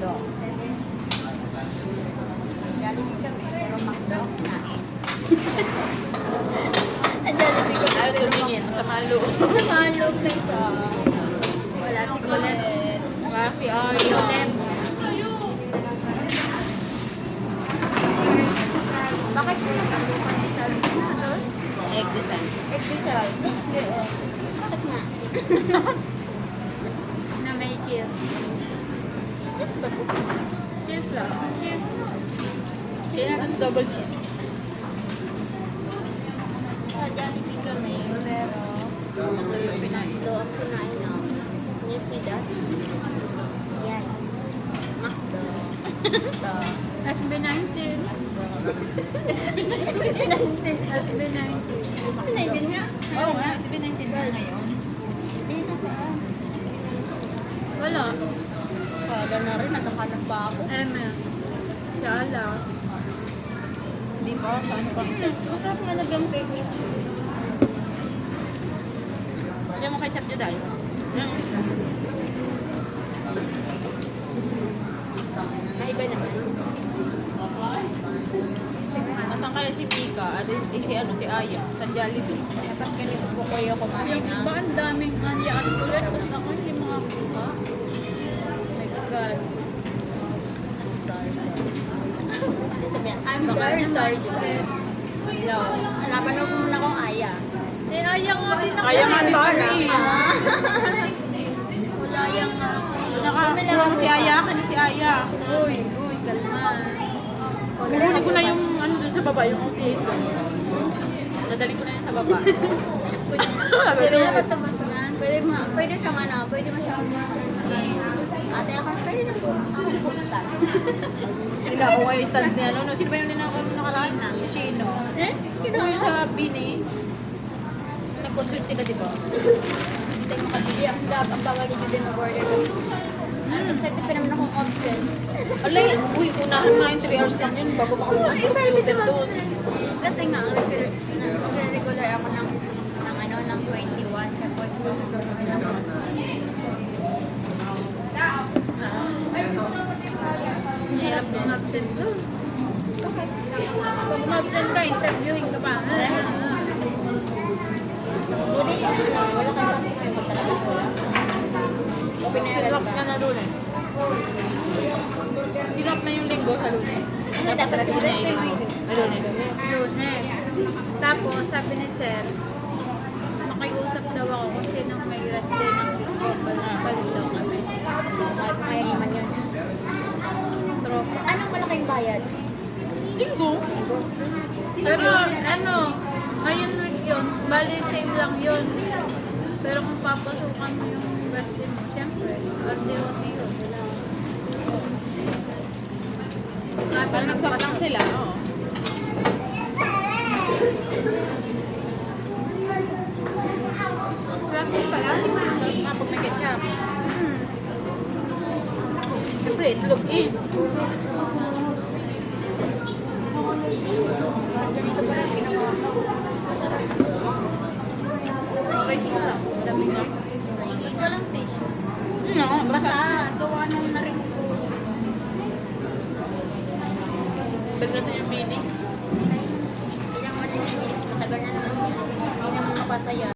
McDo. Jollibee kami, pero McDo, kinain. Ang Jollibee ko. Ayaw tumingin sa malo. Sa malog na isa. Wala si Colette. Rafi, Colette. Bakit siya nagkalupan ni Sal? egg design. Exisal. Bakit nga? Na may kiss. Yes, ba po? Kiss lang. Kiss. Kaya natin double cheese. Sa Jollibee kami, pero McDo yung pinain. McDo ang kinain na. Can you see that? Yan. McDo. Ito. SB19. SB19. SB19. SB19 nga. Oo nga, SB19 na ngayon. Hindi na saan. Wala. Saga na rin, nagkakanap pa ako. Sala. Hindi pa, saan pa? Masarap nga na bang cake. Hindi mo ketchup dyan dahil. Naiba naman. Nasaan kaya si Pika? At si Aya? Sa Jollibee. Dapat ganito po kayo kumain Yung iba, ang daming kaniyaan ulit. Tapos ako hindi makakuha. Oh my God. I'm sorry, sorry. I'm Baka very naman sorry. ulit. No. Hanapan mo muna kong Aya. Eh, ayaw nga din ako. Kaya nga din pala. Wala yang nga ako. Nakakuha mo si Aya. Akin na si Aya. Uy, kalma. Kukunin ko na yung ano dun sa baba, yung outlet ko. Dadali ko na yun sa baba. Sabi na ba tamasanan? Pwede kang ano, pwede mo siyang ate ako, pwede na po. Ako stand. Nila ako kayo stand niya. No? Sino ba yung ninakaw mo nakaraan? Si Shino. Eh? Kinuha yung sa Bini. Nag-concert sila, di ba? Hindi tayo makabili. Ang bawal ni Judy mag-order kasi. Excited pa naman akong option. Alay, uy, unahan nga yung 3 hours lang yun bago makapunta doon. Kasi nga, regular ako ng ano, ng 21. Kaya pwede ko mag-order ng option. Mahirap kung absent doon. Pag ma-absent ka, interviewin ka pa. Buti ka, ano, wala kang pasok ngayon pag talaga wala. Pinayagan Sinlock ka. ka na lunes. Sinlock na yung linggo sa lunes. Ano dapat Rest rest day day mo. mo Lunes. Lunes. Tapos, sabi ni Sir, makiusap daw ako kung sinong may rest day ng linggo. Balik daw kami. Kaya naman yun. Tropa. Anong malaking bayad? Linggo? Linggo. Pero, ano, ngayon week yun, bali same lang yun. Pero kung papasukan mo yung rest day mo, siyempre, RDOT yun. Kaso Parang nagsapang sila, oo. Practice pala. Sarap nga pag may ketchup. Siyempre, itlog eh. Ganito pa rin ginawa ko. Masarap. Racing na lang. Lamig na. Naingin ko lang tissue. No, basta. Basta, gawa nang na rin ko. Basta natin